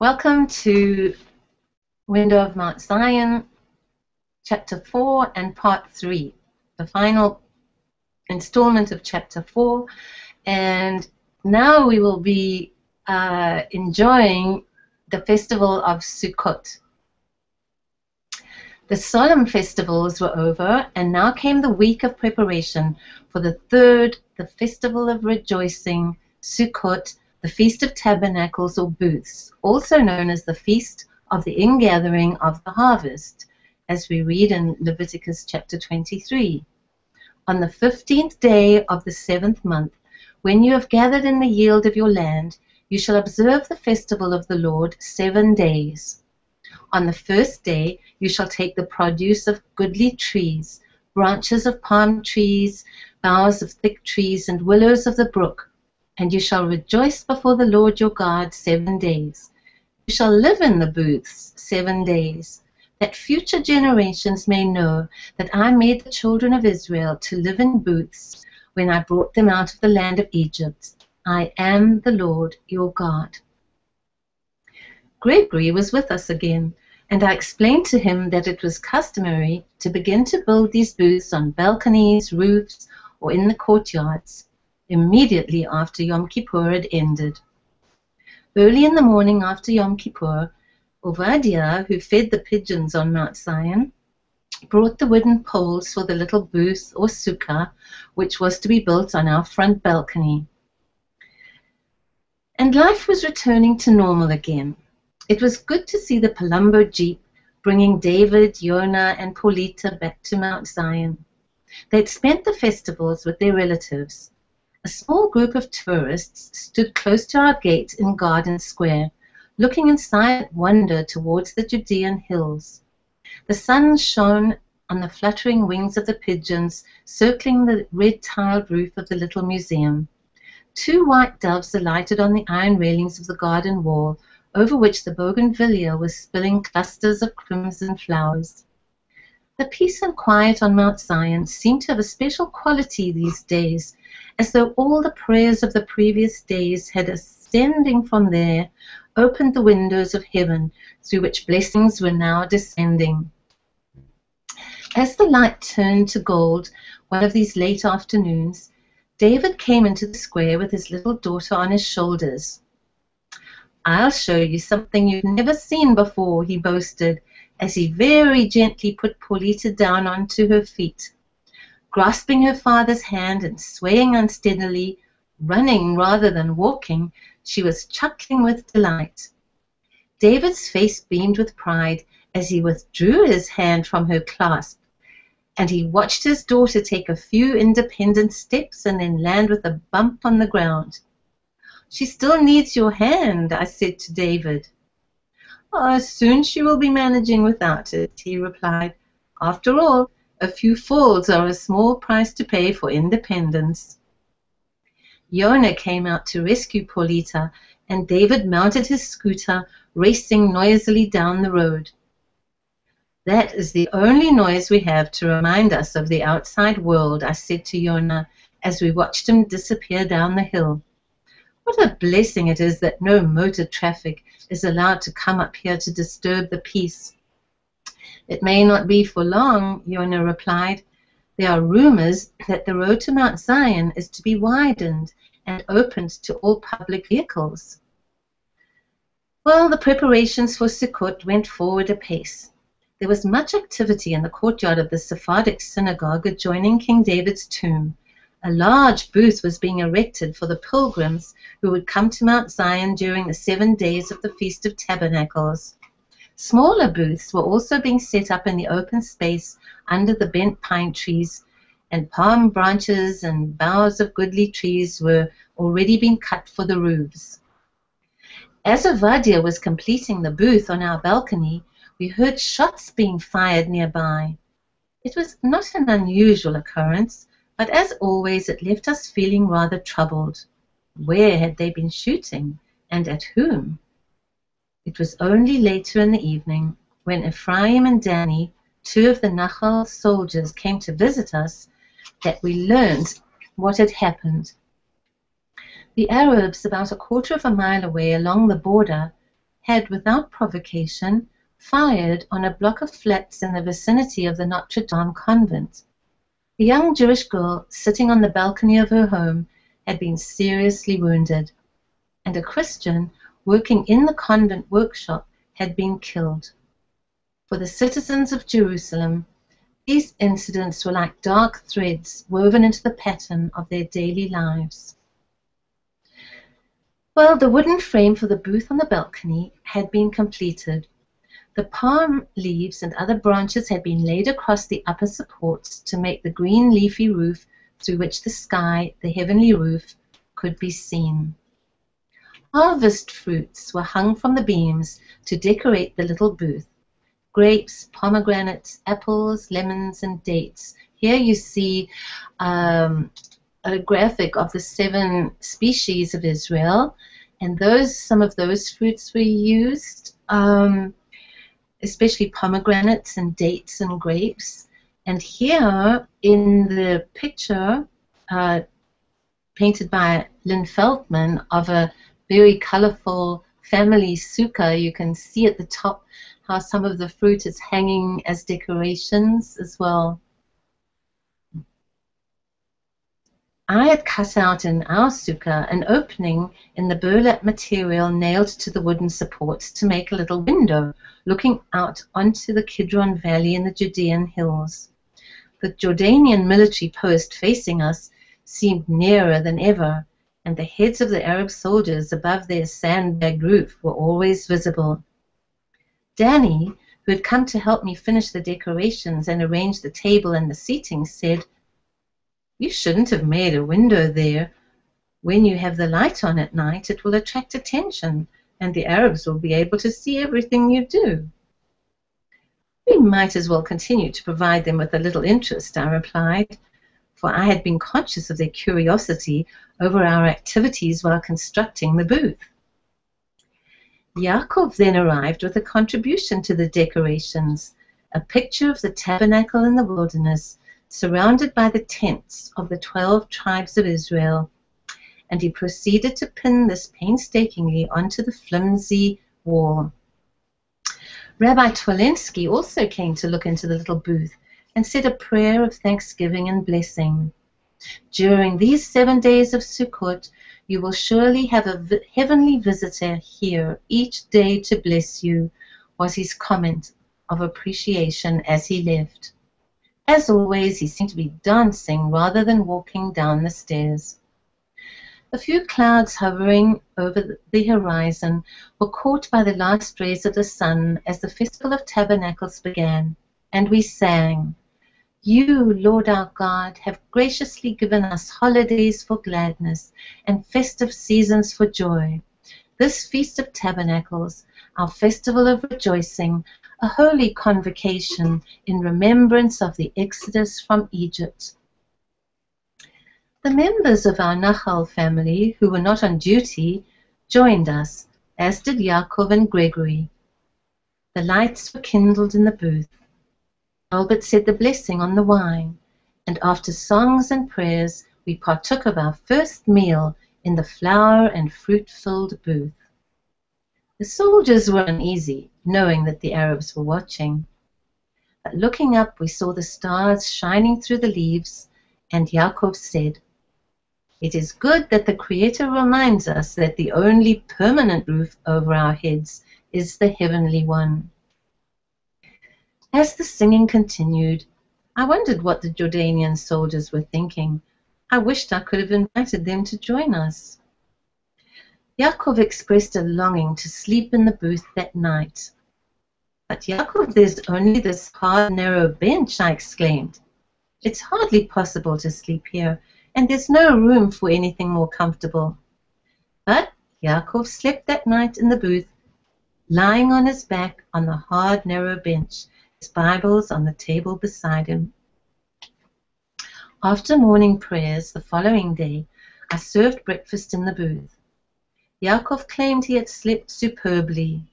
Welcome to Window of Mount Zion, Chapter 4 and Part 3, the final installment of Chapter 4. And now we will be enjoying the festival of Sukkot. The solemn festivals were over, and now came the week of preparation for the third, the festival of rejoicing, Sukkot, the Feast of Tabernacles or Booths, also known as the Feast of the Ingathering of the Harvest, as we read in Leviticus chapter 23. On the 15th day of the 7th month, when you have gathered in the yield of your land, you shall observe the festival of the Lord 7 days. On the first day you shall take the produce of goodly trees, branches of palm trees, boughs of thick trees, and willows of the brook, and you shall rejoice before the Lord your God 7 days. You shall live in the booths 7 days, that future generations may know that I made the children of Israel to live in booths when I brought them out of the land of Egypt. I am the Lord your God. Gregory was with us again, and I explained to him that it was customary to begin to build these booths on balconies, roofs, or in the courtyards immediately after Yom Kippur had ended. Early in the morning after Yom Kippur, Ovadia, who fed the pigeons on Mount Zion, brought the wooden poles for the little booth or sukkah, which was to be built on our front balcony. And life was returning to normal again. It was good to see the Palumbo Jeep bringing David, Yona, and Paulita back to Mount Zion. They'd spent the festivals with their relatives. A small group of tourists stood close to our gate in Garden Square, looking in silent wonder towards the Judean hills. The sun shone on the fluttering wings of the pigeons circling the red-tiled roof of the little museum. 2 white doves alighted on the iron railings of the garden wall, over which the bougainvillea was spilling clusters of crimson flowers. The peace and quiet on Mount Zion seemed to have a special quality these days, as though all the prayers of the previous days had, ascending from there, opened the windows of heaven through which blessings were now descending. As the light turned to gold one of these late afternoons, David came into the square with his little daughter on his shoulders. "I'll show you something you've never seen before," he boasted, as he very gently put Paulita down onto her feet. Grasping her father's hand and swaying unsteadily, running rather than walking, she was chuckling with delight. David's face beamed with pride as he withdrew his hand from her clasp, and he watched his daughter take a few independent steps and then land with a bump on the ground. "She still needs your hand," I said to David. "Oh, soon she will be managing without it," he replied. "After all, a few falls are a small price to pay for independence." Yona came out to rescue Paulita, and David mounted his scooter, racing noisily down the road. "That is the only noise we have to remind us of the outside world," I said to Yona as we watched him disappear down the hill. "What a blessing it is that no motor traffic is allowed to come up here to disturb the peace." "It may not be for long," Yona replied. "There are rumors that the road to Mount Zion is to be widened and opened to all public vehicles." Well, the preparations for Sukkot went forward apace. There was much activity in the courtyard of the Sephardic synagogue adjoining King David's tomb. A large booth was being erected for the pilgrims who would come to Mount Zion during the 7 days of the Feast of Tabernacles. Smaller booths were also being set up in the open space under the bent pine trees, and palm branches and boughs of goodly trees were already being cut for the roofs. As Ovadia was completing the booth on our balcony, we heard shots being fired nearby. It was not an unusual occurrence, but as always it left us feeling rather troubled. Where had they been shooting, and at whom? It was only later in the evening, when Ephraim and Danny, 2 of the Nachal soldiers, came to visit us, that we learned what had happened. The Arabs, about a quarter of a mile away along the border, had, without provocation, fired on a block of flats in the vicinity of the Notre Dame convent. A young Jewish girl sitting on the balcony of her home had been seriously wounded, and a Christian working in the convent workshop had been killed. For the citizens of Jerusalem, these incidents were like dark threads woven into the pattern of their daily lives. Well, the wooden frame for the booth on the balcony had been completed. The palm leaves and other branches had been laid across the upper supports to make the green leafy roof through which the sky, the heavenly roof, could be seen. Harvest fruits were hung from the beams to decorate the little booth. Grapes, pomegranates, apples, lemons, and dates. Here you see a graphic of the 7 species of Israel, and some of those fruits were used, especially pomegranates and dates and grapes. And here in the picture, painted by Lynn Feldman, of a very colorful family sukkah, you can see at the top how some of the fruit is hanging as decorations as well. I had cut out in our sukkah an opening in the burlap material nailed to the wooden supports to make a little window looking out onto the Kidron Valley in the Judean hills. The Jordanian military post facing us seemed nearer than ever, and the heads of the Arab soldiers above their sandbag roof were always visible. Danny, who had come to help me finish the decorations and arrange the table and the seating, said, "You shouldn't have made a window there. When you have the light on at night, it will attract attention, and the Arabs will be able to see everything you do." "We might as well continue to provide them with a little interest," I replied, for I had been conscious of their curiosity over our activities while constructing the booth. Yaakov then arrived with a contribution to the decorations, a picture of the tabernacle in the wilderness, surrounded by the tents of the 12 tribes of Israel, and he proceeded to pin this painstakingly onto the flimsy wall. Rabbi Twalensky also came to look into the little booth and said a prayer of thanksgiving and blessing. "During these 7 days of Sukkot, you will surely have a heavenly visitor here each day to bless you," was his comment of appreciation as he left. As always, he seemed to be dancing rather than walking down the stairs. A few clouds hovering over the horizon were caught by the last rays of the sun as the Festival of Tabernacles began, and we sang, "You, Lord our God, have graciously given us holidays for gladness and festive seasons for joy. This Feast of Tabernacles, our festival of rejoicing, a holy convocation in remembrance of the Exodus from Egypt." The members of our Nachal family, who were not on duty, joined us, as did Yaakov and Gregory. The lights were kindled in the booth. Albert said the blessing on the wine, and after songs and prayers, we partook of our first meal in the flower and fruit-filled booth. The soldiers were uneasy, knowing that the Arabs were watching. But looking up, we saw the stars shining through the leaves, and Yaakov said, "It is good that the Creator reminds us that the only permanent roof over our heads is the heavenly one." As the singing continued, I wondered what the Jordanian soldiers were thinking. I wished I could have invited them to join us. Yaakov expressed a longing to sleep in the booth that night. "But Yaakov, there's only this hard, narrow bench," I exclaimed. "It's hardly possible to sleep here, and there's no room for anything more comfortable." But Yaakov slept that night in the booth, lying on his back on the hard, narrow bench, his Bibles on the table beside him. After morning prayers the following day, I served breakfast in the booth. Yaakov claimed he had slept superbly.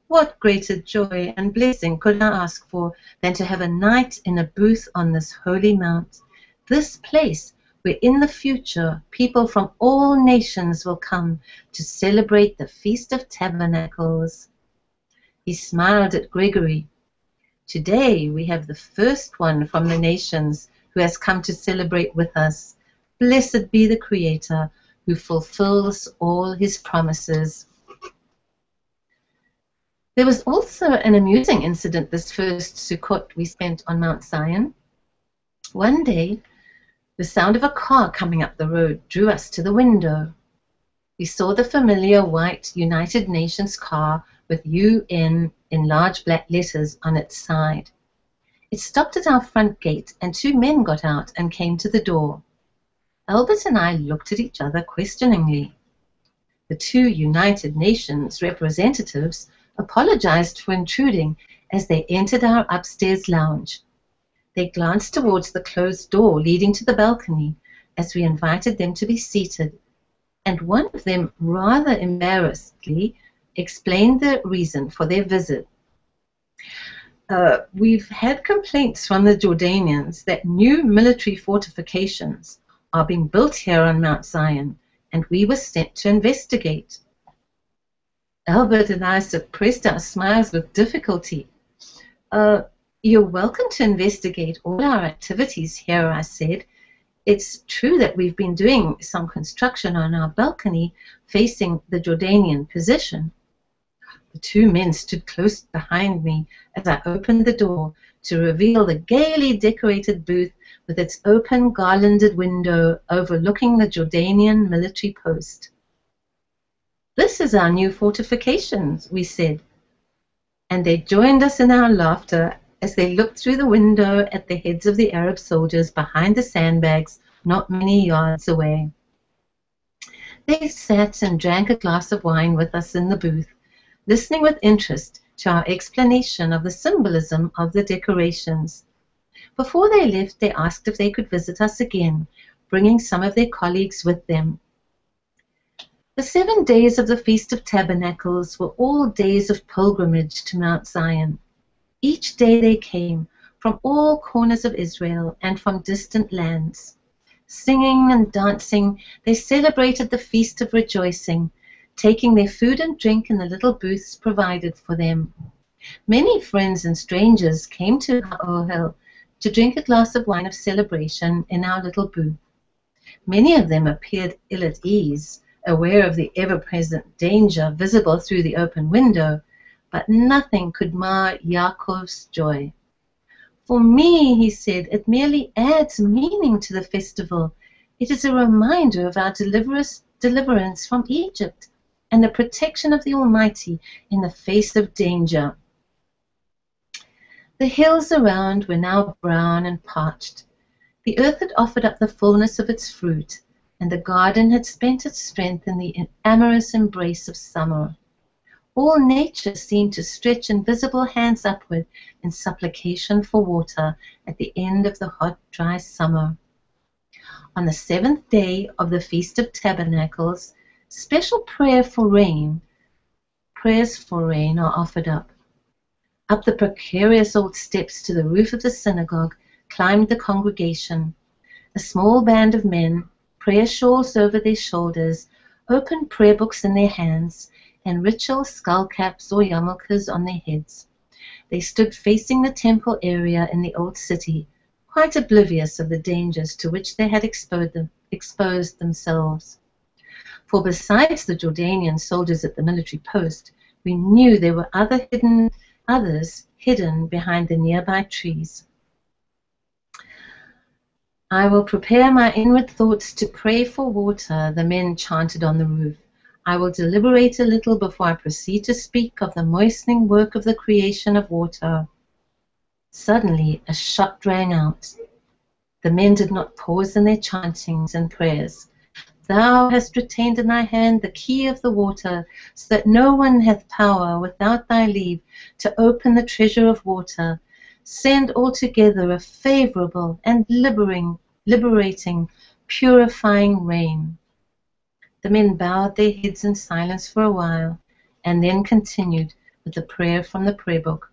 What greater joy and blessing could I ask for than to have a night in a booth on this holy mount, this place where in the future people from all nations will come to celebrate the Feast of Tabernacles. He smiled at Gregory. Today we have the first one from the nations who has come to celebrate with us. Blessed be the Creator who fulfills all his promises. There was also an amusing incident this first Sukkot we spent on Mount Zion. One day, the sound of a car coming up the road drew us to the window. We saw the familiar white United Nations car with UN in large black letters on its side. It stopped at our front gate and two men got out and came to the door. Albert and I looked at each other questioningly. The two United Nations representatives apologized for intruding as they entered our upstairs lounge. They glanced towards the closed door leading to the balcony as we invited them to be seated, and one of them rather embarrassedly explained the reason for their visit. We've had complaints from the Jordanians that new military fortifications are being built here on Mount Zion, and we were sent to investigate. Albert and I suppressed our smiles with difficulty. You're welcome to investigate all our activities here, I said. It's true that we've been doing some construction on our balcony facing the Jordanian position. The two men stood close behind me as I opened the door to reveal the gaily decorated booth with its open garlanded window overlooking the Jordanian military post. This is our new fortifications, we said, and they joined us in our laughter as they looked through the window at the heads of the Arab soldiers behind the sandbags not many yards away. They sat and drank a glass of wine with us in the booth, listening with interest to our explanation of the symbolism of the decorations. Before they left, they asked if they could visit us again, bringing some of their colleagues with them. The 7 days of the Feast of Tabernacles were all days of pilgrimage to Mount Zion. Each day they came from all corners of Israel and from distant lands. Singing and dancing, they celebrated the Feast of Rejoicing, taking their food and drink in the little booths provided for them. Many friends and strangers came to our ohel to drink a glass of wine of celebration in our little booth. Many of them appeared ill at ease, aware of the ever-present danger visible through the open window, but nothing could mar Yaakov's joy. For me, he said, it merely adds meaning to the festival. It is a reminder of our deliverance from Egypt and the protection of the Almighty in the face of danger. The hills around were now brown and parched. The earth had offered up the fullness of its fruit, and the garden had spent its strength in the amorous embrace of summer. All nature seemed to stretch invisible hands upward in supplication for water at the end of the hot, dry summer. On the 7th day of the Feast of Tabernacles, special prayers for rain are offered up. Up the precarious old steps to the roof of the synagogue climbed the congregation. A small band of men, prayer shawls over their shoulders, open prayer books in their hands, and ritual skull caps or yarmulkes on their heads. They stood facing the temple area in the old city, quite oblivious of the dangers to which they had exposed themselves. For besides the Jordanian soldiers at the military post, we knew there were others hidden behind the nearby trees. I will prepare my inward thoughts to pray for water, the men chanted on the roof. I will deliberate a little before I proceed to speak of the moistening work of the creation of water. Suddenly a shot rang out. The men did not pause in their chantings and prayers. Thou hast retained in thy hand the key of the water, so that no one hath power without thy leave to open the treasure of water. Send altogether a favorable and liberating, purifying rain. The men bowed their heads in silence for a while, and then continued with the prayer from the prayer book.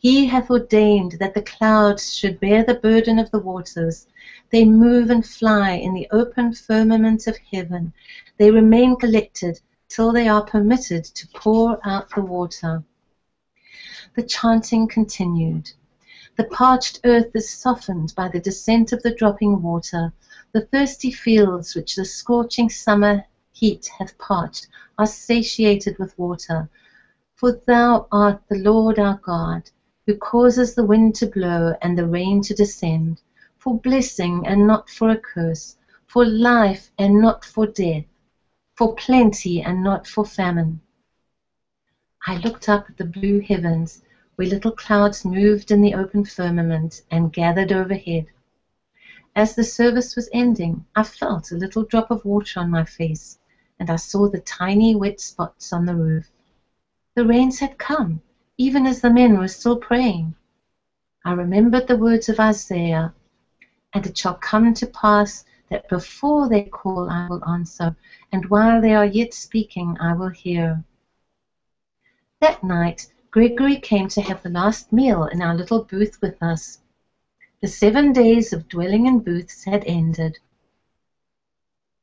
He hath ordained that the clouds should bear the burden of the waters. They move and fly in the open firmament of heaven. They remain collected till they are permitted to pour out the water. The chanting continued. The parched earth is softened by the descent of the dropping water. The thirsty fields which the scorching summer heat hath parched are satiated with water. For thou art the Lord our God, who causes the wind to blow and the rain to descend, for blessing and not for a curse, for life and not for death, for plenty and not for famine. I looked up at the blue heavens, where little clouds moved in the open firmament and gathered overhead. As the service was ending, I felt a little drop of water on my face, and I saw the tiny wet spots on the roof. The rains had come, even as the men were still praying. I remembered the words of Isaiah, and it shall come to pass that before they call I will answer, and while they are yet speaking I will hear. That night, Gregory came to have the last meal in our little booth with us. The 7 days of dwelling in booths had ended.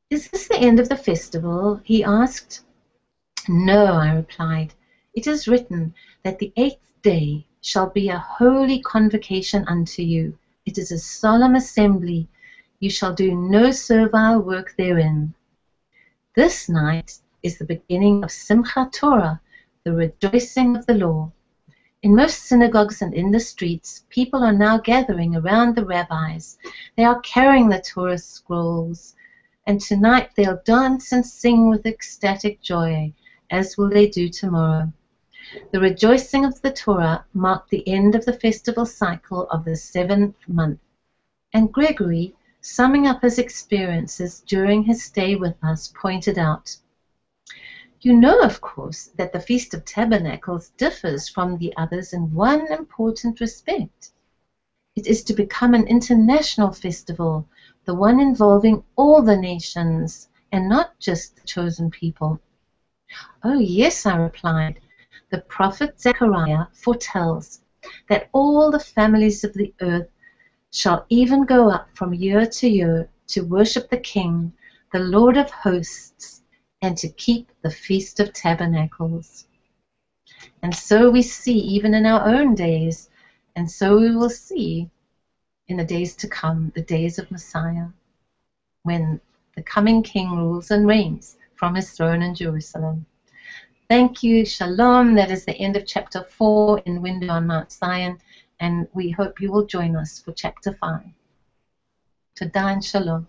"Is this the end of the festival?" he asked. "No," I replied. "It is written that the 8th day shall be a holy convocation unto you. It is a solemn assembly. You shall do no servile work therein. This night is the beginning of Simchat Torah, the rejoicing of the law. In most synagogues and in the streets, people are now gathering around the rabbis. They are carrying the Torah scrolls, and tonight they'll dance and sing with ecstatic joy, as will they do tomorrow." The rejoicing of the Torah marked the end of the festival cycle of the 7th month, and Gregory, summing up his experiences during his stay with us, pointed out, "You know, of course, that the Feast of Tabernacles differs from the others in one important respect. It is to become an international festival, the one involving all the nations, and not just the chosen people." "Oh, yes," I replied. "The prophet Zechariah foretells that all the families of the earth shall even go up from year to year to worship the King, the Lord of hosts, and to keep the Feast of Tabernacles." And so we see even in our own days, and so we will see in the days to come, the days of Messiah, when the coming King rules and reigns from his throne in Jerusalem. Thank you. Shalom. That is the end of chapter 4 in Window on Mount Zion, and we hope you will join us for chapter 5. Todah and Shalom.